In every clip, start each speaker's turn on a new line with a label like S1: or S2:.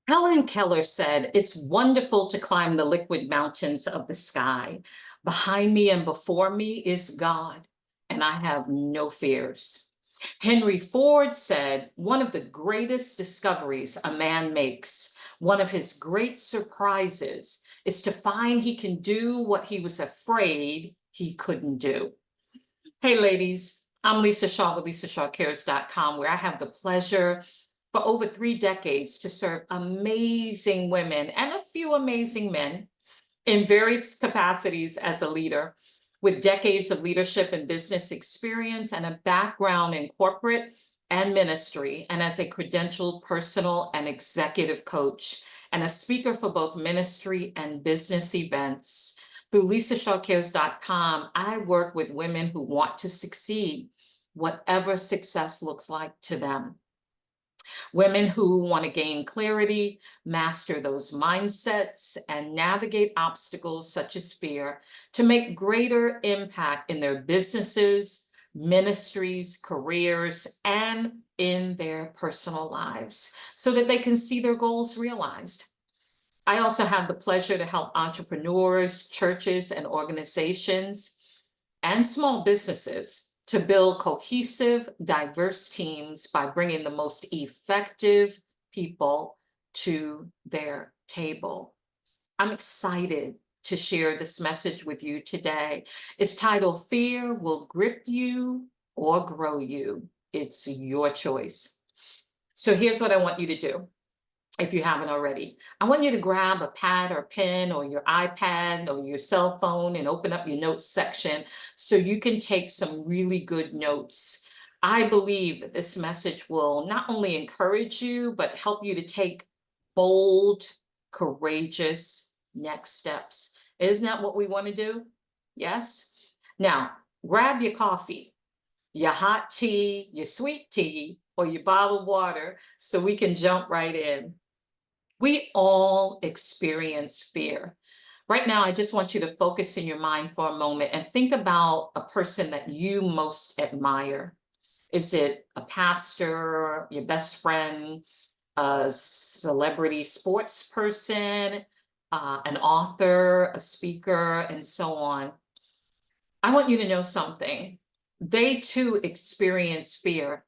S1: Helen Keller said, "It's wonderful to climb the liquid mountains of the sky. Behind me and before me is God, and I have no fears." Henry Ford said, "One of the greatest discoveries a man makes, one of his great surprises, is to find he can do what he was afraid he couldn't do." Hey, ladies, I'm Lisa Shaw with LisaShawCares.com, where I have the pleasure for over 3 decades to serve amazing women and a few amazing men in various capacities as a leader, with decades of leadership and business experience and a background in corporate and ministry, and as a credentialed personal and executive coach, and a speaker for both ministry and business events. Through LisaShawCares.com, I work with women who want to succeed, whatever success looks like to them. Women who want to gain clarity, master those mindsets, and navigate obstacles such as fear to make greater impact in their businesses, ministries, careers, and in their personal lives so that they can see their goals realized. I also have the pleasure to help entrepreneurs, churches, and organizations and small businesses to build cohesive, diverse teams by bringing the most effective people to their table. I'm excited to share this message with you today. It's titled, "Fear Will Grip You or Grow You." It's your choice. So here's what I want you to do. If you haven't already, I want you to grab a pad or pen or your iPad or your cell phone and open up your notes section so you can take some really good notes. I believe that this message will not only encourage you, but help you to take bold, courageous next steps. Isn't that what we want to do? Yes. Now, grab your coffee, your hot tea, your sweet tea, or your bottled water so we can jump right in. We all experience fear. Right now, I just want you to focus in your mind for a moment and think about a person that you most admire. Is it a pastor, your best friend, a celebrity sports person, an author, a speaker, and so on? I want you to know something. They too experience fear.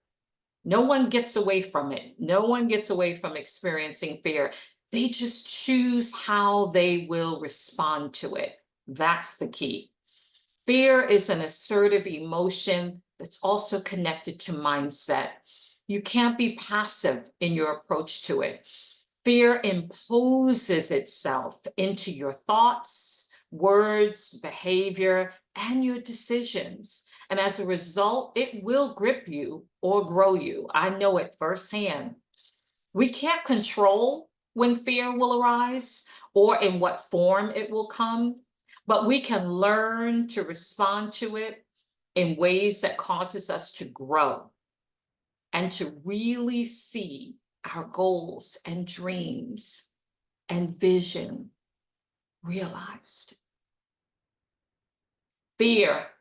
S1: No one gets away from it. No one gets away from experiencing fear. They just choose how they will respond to it. That's the key. Fear is an assertive emotion that's also connected to mindset. You can't be passive in your approach to it. Fear imposes itself into your thoughts, words, behavior, and your decisions. And as a result, it will grip you or grow you. I know it firsthand. We can't control when fear will arise or in what form it will come, but we can learn to respond to it in ways that causes us to grow and to really see our goals and dreams and vision realized. Fear.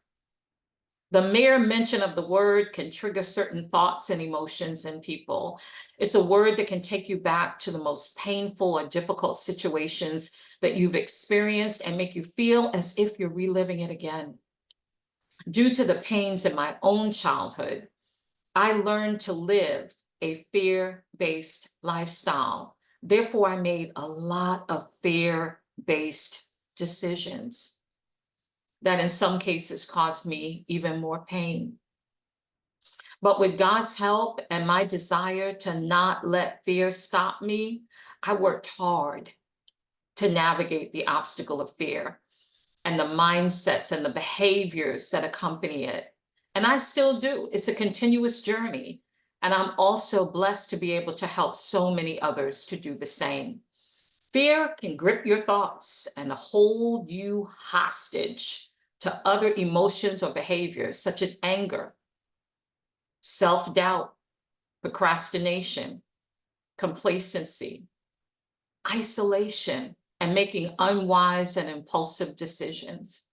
S1: The mere mention of the word can trigger certain thoughts and emotions in people. It's a word that can take you back to the most painful or difficult situations that you've experienced and make you feel as if you're reliving it again. Due to the pains in my own childhood, I learned to live a fear-based lifestyle. Therefore, I made a lot of fear-based decisions that in some cases caused me even more pain. But with God's help and my desire to not let fear stop me, I worked hard to navigate the obstacle of fear and the mindsets and the behaviors that accompany it. And I still do. It's a continuous journey. And I'm also blessed to be able to help so many others to do the same. Fear can grip your thoughts and hold you hostage to other emotions or behaviors such as anger, self-doubt, procrastination, complacency, isolation, and making unwise and impulsive decisions.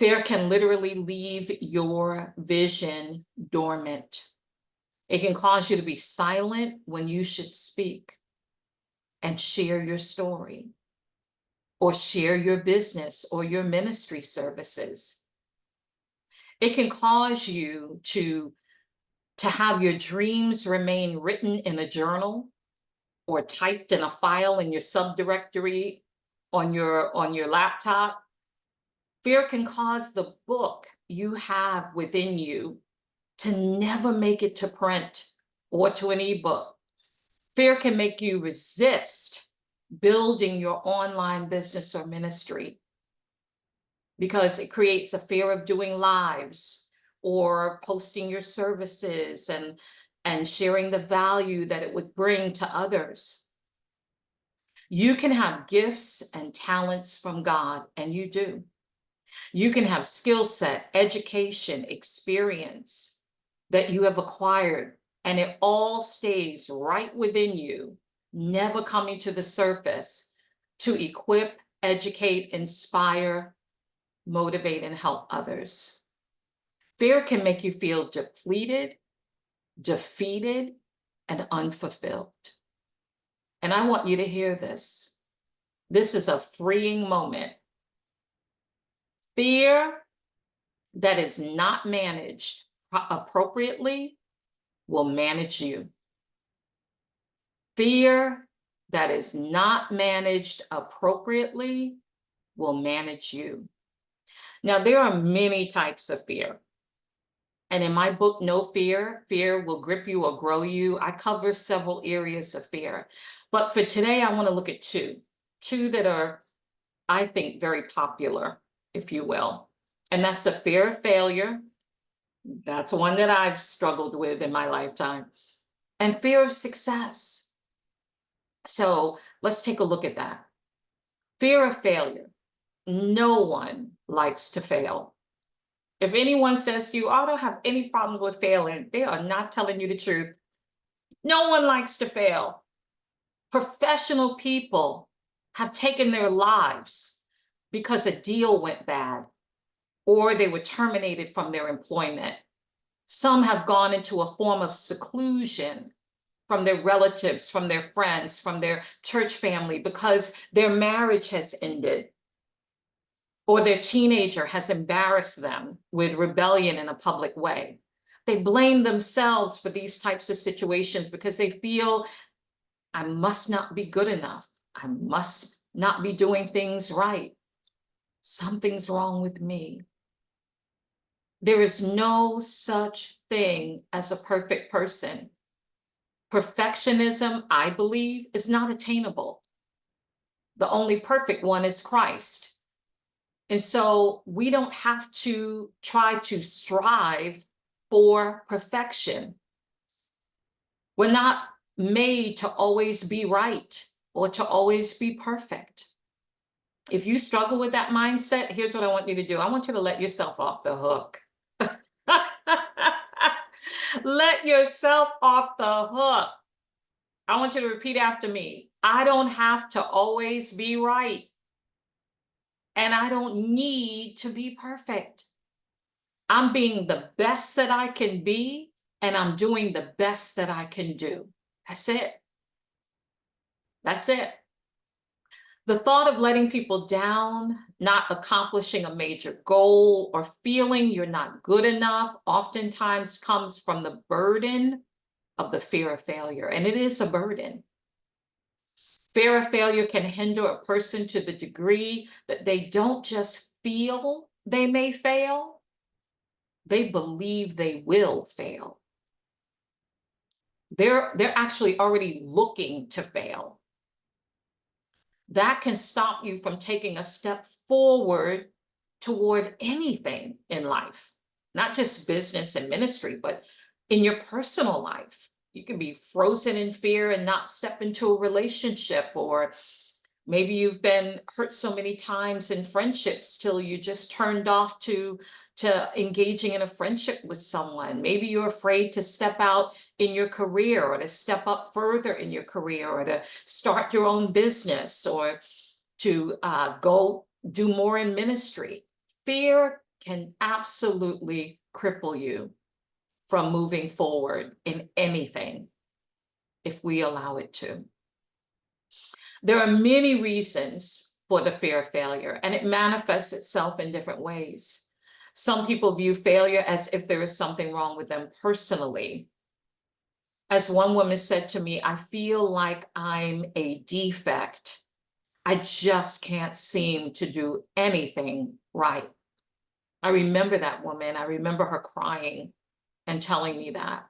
S1: Fear can literally leave your vision dormant. It can cause you to be silent when you should speak and share your story or share your business or your ministry services. It can cause you to have your dreams remain written in a journal or typed in a file in your subdirectory on your laptop. Fear can cause the book you have within you to never make it to print or to an ebook. Fear can make you resist building your online business or ministry because it creates a fear of doing lives or posting your services and sharing the value that it would bring to others. You can have gifts and talents from God, and you do. You can have skill set, education, experience that you have acquired, and it all stays right within you, never coming to the surface to equip, educate, inspire, motivate, and help others. Fear can make you feel depleted, defeated, and unfulfilled. And I want you to hear this. This is a freeing moment. Fear that is not managed appropriately will manage you. Fear that is not managed appropriately will manage you. Now, there are many types of fear. And in my book, No Fear, Fear Will Grip You or Grow You, I cover several areas of fear. But for today, I want to look at two that are, I think, very popular, if you will. And that's the fear of failure. That's one that I've struggled with in my lifetime. And fear of success. So let's take a look at that. Fear of failure. No one likes to fail. If anyone says to you, "Oh, I don't have any problems with failing," they are not telling you the truth. No one likes to fail. Professional people have taken their lives because a deal went bad or they were terminated from their employment. Some have gone into a form of seclusion from their relatives, from their friends, from their church family because their marriage has ended or their teenager has embarrassed them with rebellion in a public way. They blame themselves for these types of situations because they feel, I must not be good enough. I must not be doing things right. Something's wrong with me. There is no such thing as a perfect person. Perfectionism, I believe, is not attainable. The only perfect one is Christ. And so we don't have to try to strive for perfection. We're not made to always be right or to always be perfect. If you struggle with that mindset, here's what I want you to do. I want you to let yourself off the hook. Let yourself off the hook. I want you to repeat after me. I don't have to always be right. And I don't need to be perfect. I'm being the best that I can be, and I'm doing the best that I can do. That's it. That's it. The thought of letting people down, not accomplishing a major goal, or feeling you're not good enough oftentimes comes from the burden of the fear of failure. And it is a burden. Fear of failure can hinder a person to the degree that they don't just feel they may fail, they believe they will fail. They're actually already looking to fail. That can stop you from taking a step forward toward anything in life, not just business and ministry, but in your personal life. You can be frozen in fear and not step into a relationship, or maybe you've been hurt so many times in friendships till you just turned off to engaging in a friendship with someone. Maybe you're afraid to step out in your career or to step up further in your career or to start your own business or to go do more in ministry. Fear can absolutely cripple you. from moving forward in anything if we allow it to. There are many reasons for the fear of failure, and it manifests itself in different ways. Some people view failure as if there is something wrong with them personally. As one woman said to me, I feel like I'm a defect. I just can't seem to do anything right. I remember that woman. I remember her crying and telling me that.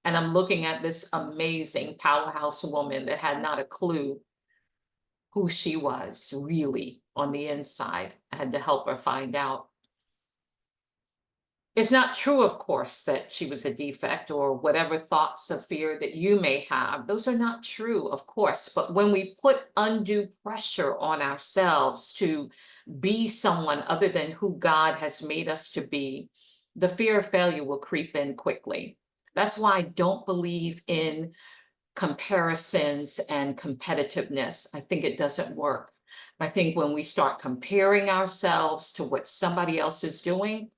S1: And I'm looking at this amazing powerhouse woman that had not a clue who she was really on the inside. I had to help her find out. It's not true, of course, that she was a defect or whatever thoughts of fear that you may have. Those are not true, of course. But when we put undue pressure on ourselves to be someone other than who God has made us to be, the fear of failure will creep in quickly. That's why I don't believe in comparisons and competitiveness. I think it doesn't work. I think when we start comparing ourselves to what somebody else is doing,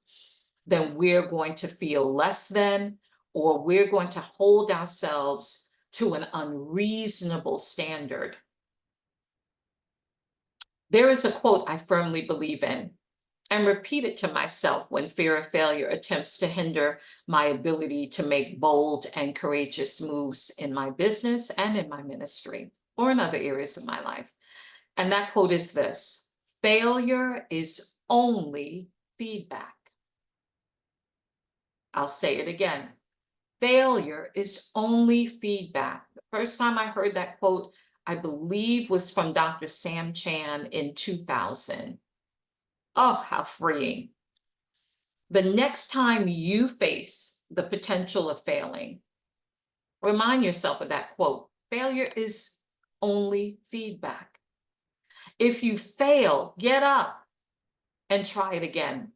S1: then we're going to feel less than, or we're going to hold ourselves to an unreasonable standard. There is a quote I firmly believe in and repeat it to myself when fear of failure attempts to hinder my ability to make bold and courageous moves in my business and in my ministry or in other areas of my life. And that quote is this: failure is only feedback. I'll say it again. Failure is only feedback. The first time I heard that quote, I believe, was from Dr. Sam Chan in 2000. Oh, how freeing. The next time you face the potential of failing, remind yourself of that quote. Failure is only feedback. If you fail, get up and try it again.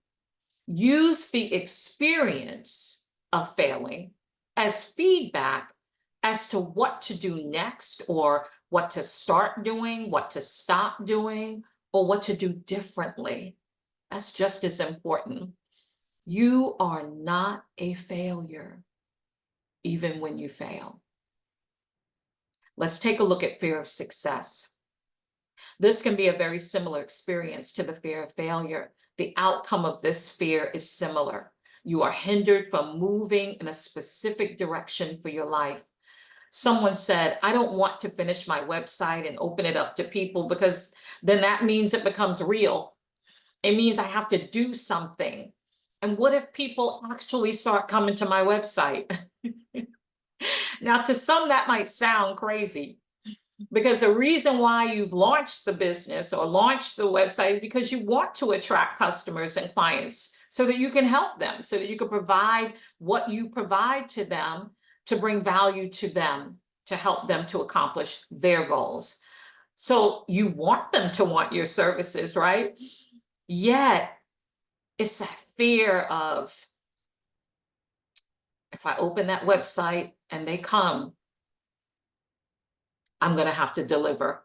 S1: Use the experience of failing as feedback as to what to do next, or what to start doing, what to stop doing, or what to do differently. That's just as important. You are not a failure, even when you fail. Let's take a look at fear of success. This can be a very similar experience to the fear of failure. The outcome of this fear is similar. You are hindered from moving in a specific direction for your life. Someone said, I don't want to finish my website and open it up to people, because then that means it becomes real. It means I have to do something. And what if people actually start coming to my website? Now, to some, that might sound crazy, because the reason why you've launched the business or launched the website is because you want to attract customers and clients so that you can help them, so that you can provide what you provide to them to bring value to them, to help them to accomplish their goals. So you want them to want your services, right? Yet it's that fear of, if I open that website and they come, I'm going to have to deliver.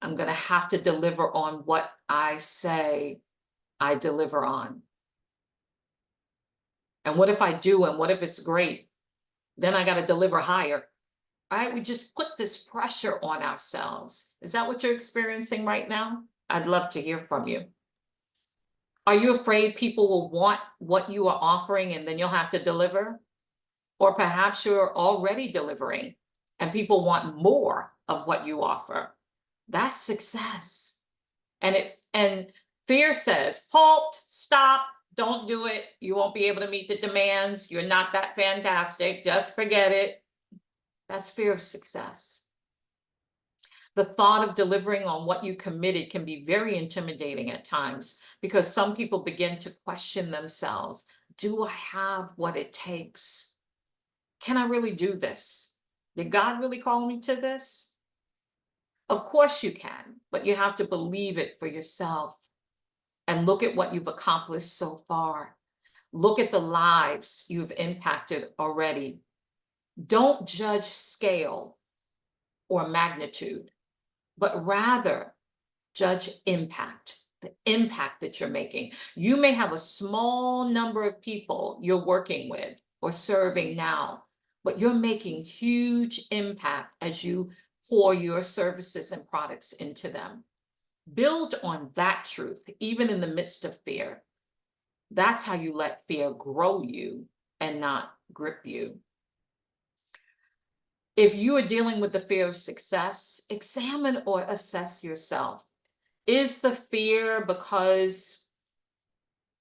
S1: I'm going to have to deliver on what I say I deliver on. And what if I do, and what if it's great? Then I got to deliver higher, right? We just put this pressure on ourselves. Is that what you're experiencing right now? I'd love to hear from you. Are you afraid people will want what you are offering and then you'll have to deliver? Or perhaps you're already delivering and people want more of what you offer. That's success. And fear says, halt, stop, don't do it. You won't be able to meet the demands. You're not that fantastic. Just forget it. That's fear of success. The thought of delivering on what you committed can be very intimidating at times, because some people begin to question themselves. Do I have what it takes? Can I really do this? Did God really call me to this? Of course you can, but you have to believe it for yourself. And look at what you've accomplished so far. Look at the lives you've impacted already. Don't judge scale or magnitude, but rather judge impact, the impact that you're making. You may have a small number of people you're working with, or serving now, but you're making huge impact as you pour your services and products into them. Build on that truth, even in the midst of fear. That's how you let fear grow you and not grip you. If you are dealing with the fear of success, examine or assess yourself. Is the fear because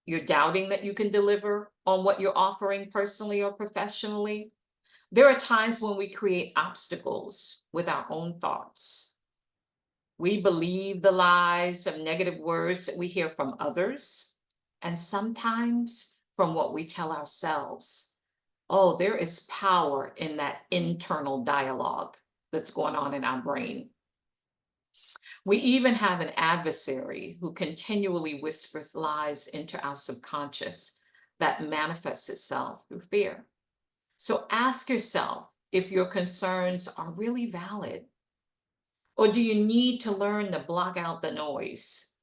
S1: you're doubting that you can deliver on what you're offering personally or professionally? There are times when we create obstacles with our own thoughts. We believe the lies of negative words that we hear from others, and sometimes from what we tell ourselves. Oh, there is power in that internal dialogue that's going on in our brain. We even have an adversary who continually whispers lies into our subconscious that manifests itself through fear. So ask yourself if your concerns are really valid, or do you need to learn to block out the noise?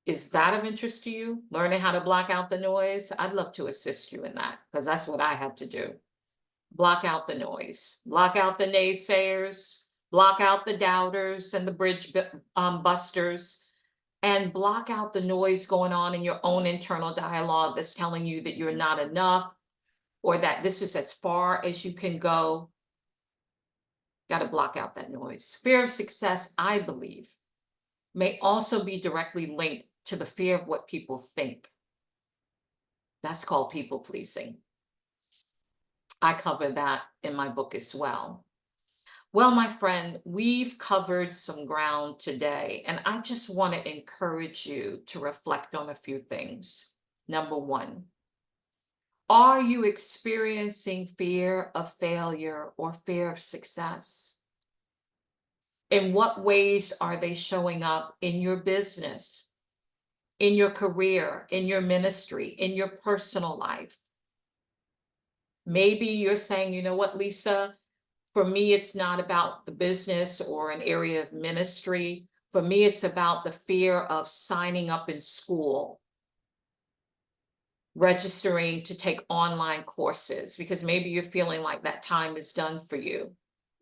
S1: Is that of interest to you? Learning how to block out the noise? I'd love to assist you in that, because that's what I have to do. Block out the noise, block out the naysayers, block out the doubters and the busters, and block out the noise going on in your own internal dialogue that's telling you that you're not enough, or that this is as far as you can go. Got to block out that noise. Fear of success, I believe, may also be directly linked to the fear of what people think. That's called people pleasing. I cover that in my book as well. Well, my friend, we've covered some ground today, and I just want to encourage you to reflect on a few things. Number one, are you experiencing fear of failure or fear of success? In what ways are they showing up in your business, in your career, in your ministry, in your personal life? Maybe you're saying, you know what, Lisa, for me, it's not about the business or an area of ministry. For me, it's about the fear of signing up in school, registering to take online courses, because maybe you're feeling like that time is done for you.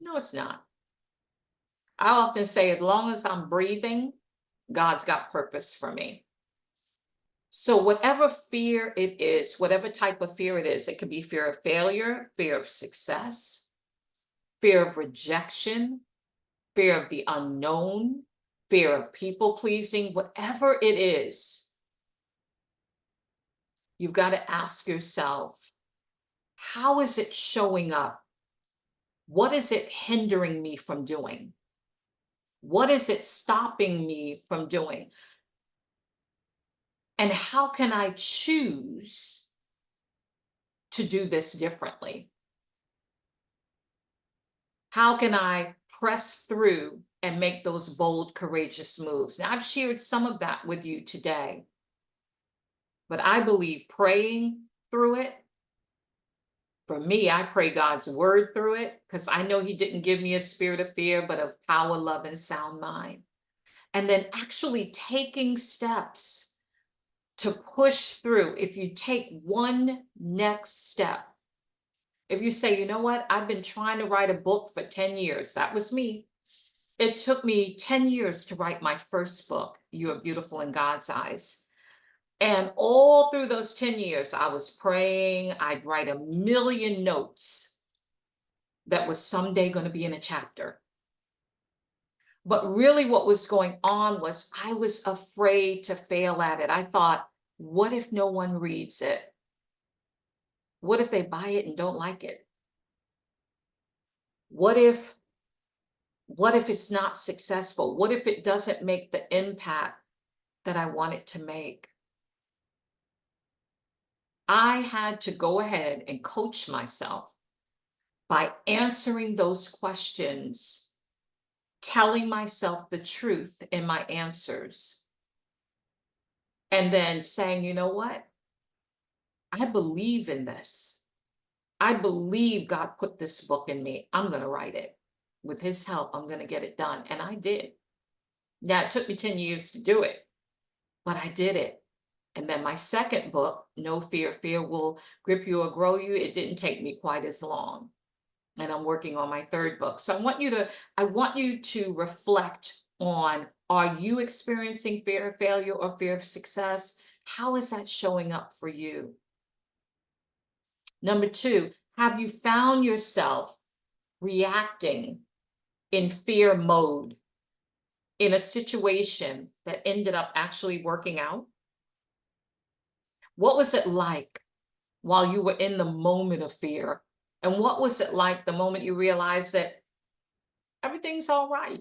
S1: No, it's not. I often say, as long as I'm breathing, God's got purpose for me. So whatever fear it is, whatever type of fear it is, it could be fear of failure, fear of success, fear of rejection, fear of the unknown, fear of people pleasing, whatever it is, you've got to ask yourself, how is it showing up? What is it hindering me from doing? What is it stopping me from doing? And how can I choose to do this differently? How can I press through and make those bold, courageous moves? Now, I've shared some of that with you today, but I believe praying through it, for me, I pray God's word through it, because I know He didn't give me a spirit of fear, but of power, love, and sound mind. And then actually taking steps to push through. If you take one next step, if you say, you know what, I've been trying to write a book for 10 years. That was me. It took me 10 years to write my first book, You Are Beautiful in God's Eyes. And all through those 10 years, I was praying. I'd write a million notes that was someday going to be in a chapter. But really what was going on was I was afraid to fail at it. I thought, what if no one reads it? What if they buy it and don't like it? What if it's not successful? What if it doesn't make the impact that I want it to make? I had to go ahead and coach myself by answering those questions, telling myself the truth in my answers, and then saying, you know what? I believe in this. I believe God put this book in me. I'm going to write it. With His help, I'm going to get it done. And I did. Now, it took me 10 years to do it, but I did it. And then my second book, No Fear, Fear Will Grip You or Grow You, it didn't take me quite as long. And I'm working on my third book. So I want you to reflect on, are you experiencing fear of failure or fear of success? How is that showing up for you? Number two, have you found yourself reacting in fear mode in a situation that ended up actually working out? What was it like while you were in the moment of fear? And what was it like the moment you realized that everything's all right?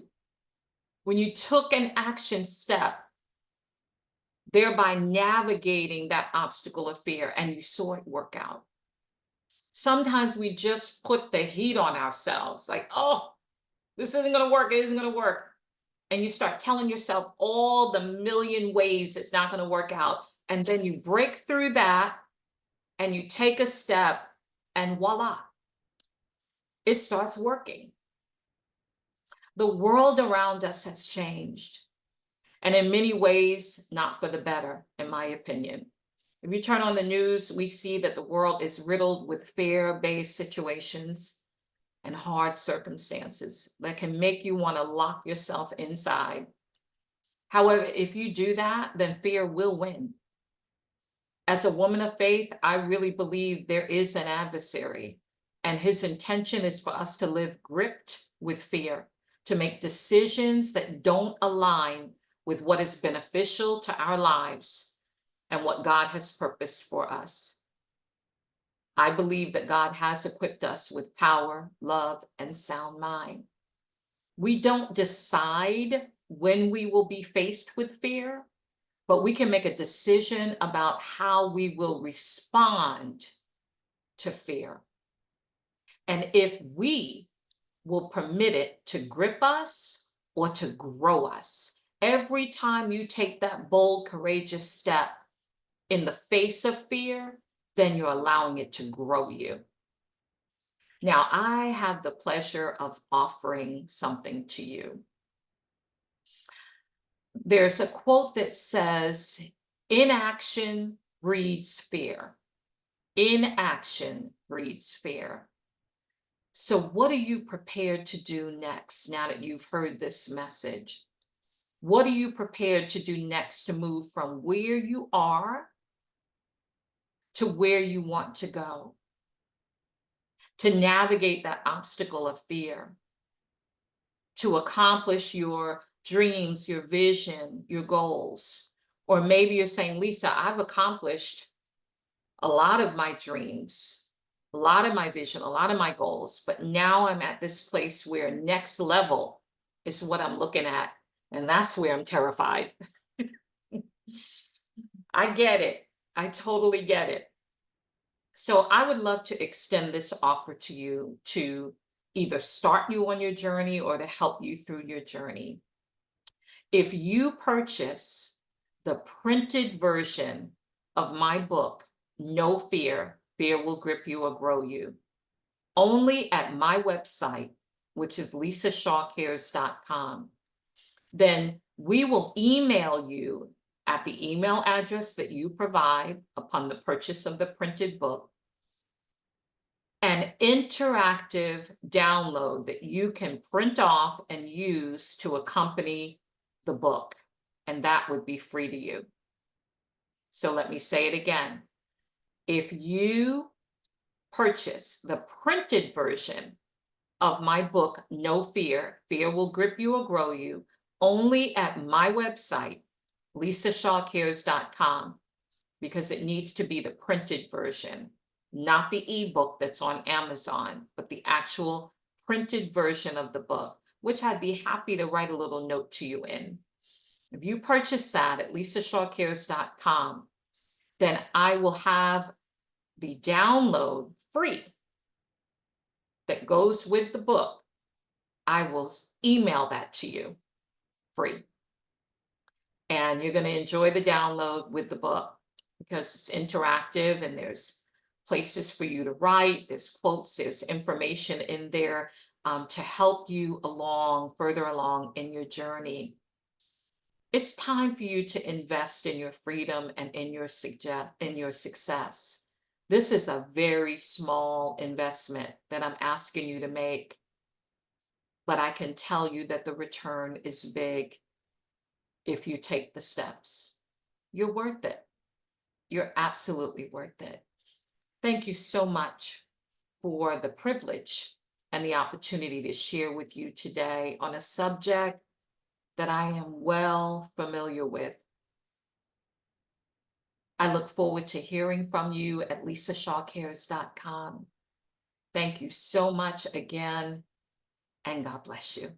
S1: When you took an action step, thereby navigating that obstacle of fear and you saw it work out. Sometimes we just put the heat on ourselves, like, oh, this isn't going to work. It isn't going to work. And you start telling yourself all the million ways it's not going to work out. And then you break through that and you take a step and voila, it starts working. The world around us has changed. And in many ways, not for the better, in my opinion. If you turn on the news, we see that the world is riddled with fear-based situations and hard circumstances that can make you want to lock yourself inside. However, if you do that, then fear will win. As a woman of faith, I really believe there is an adversary, and his intention is for us to live gripped with fear, to make decisions that don't align with what is beneficial to our lives and what God has purposed for us. I believe that God has equipped us with power, love, and sound mind. We don't decide when we will be faced with fear, but we can make a decision about how we will respond to fear. And if we will permit it to grip us or to grow us. Every time you take that bold, courageous step in the face of fear, then you're allowing it to grow you. Now, I have the pleasure of offering something to you. There's a quote that says, inaction breeds fear. Inaction breeds fear. So what are you prepared to do next now that you've heard this message? What are you prepared to do next to move from where you are to where you want to go? To navigate that obstacle of fear, to accomplish your dreams, your vision, your goals. Or maybe you're saying, Lisa, I've accomplished a lot of my dreams, a lot of my vision, a lot of my goals, but now I'm at this place where next level is what I'm looking at. And that's where I'm terrified. I get it. I totally get it. So I would love to extend this offer to you to either start you on your journey or to help you through your journey. If you purchase the printed version of my book, No Fear, Fear Will Grip You or Grow You, only at my website, which is lisashawcares.com, then we will email you at the email address that you provide upon the purchase of the printed book, an interactive download that you can print off and use to accompany the book, and that would be free to you. So let me say it again. If you purchase the printed version of my book, No Fear, Fear Will Grip You or Grow You, only at my website, lisashawcares.com, because it needs to be the printed version, not the ebook that's on Amazon, but the actual printed version of the book, which I'd be happy to write a little note to you in. If you purchase that at lisashawcares.com, then I will have the download free that goes with the book. I will email that to you free. And you're going to enjoy the download with the book because it's interactive and there's places for you to write, there's quotes, there's information in there to help you along, further along in your journey. It's time for you to invest in your freedom and in your success. This is a very small investment that I'm asking you to make, but I can tell you that the return is big if you take the steps. You're worth it. You're absolutely worth it. Thank you so much for the privilege and the opportunity to share with you today on a subject that I am well familiar with. I look forward to hearing from you at lisashawcares.com. Thank you so much again, and God bless you.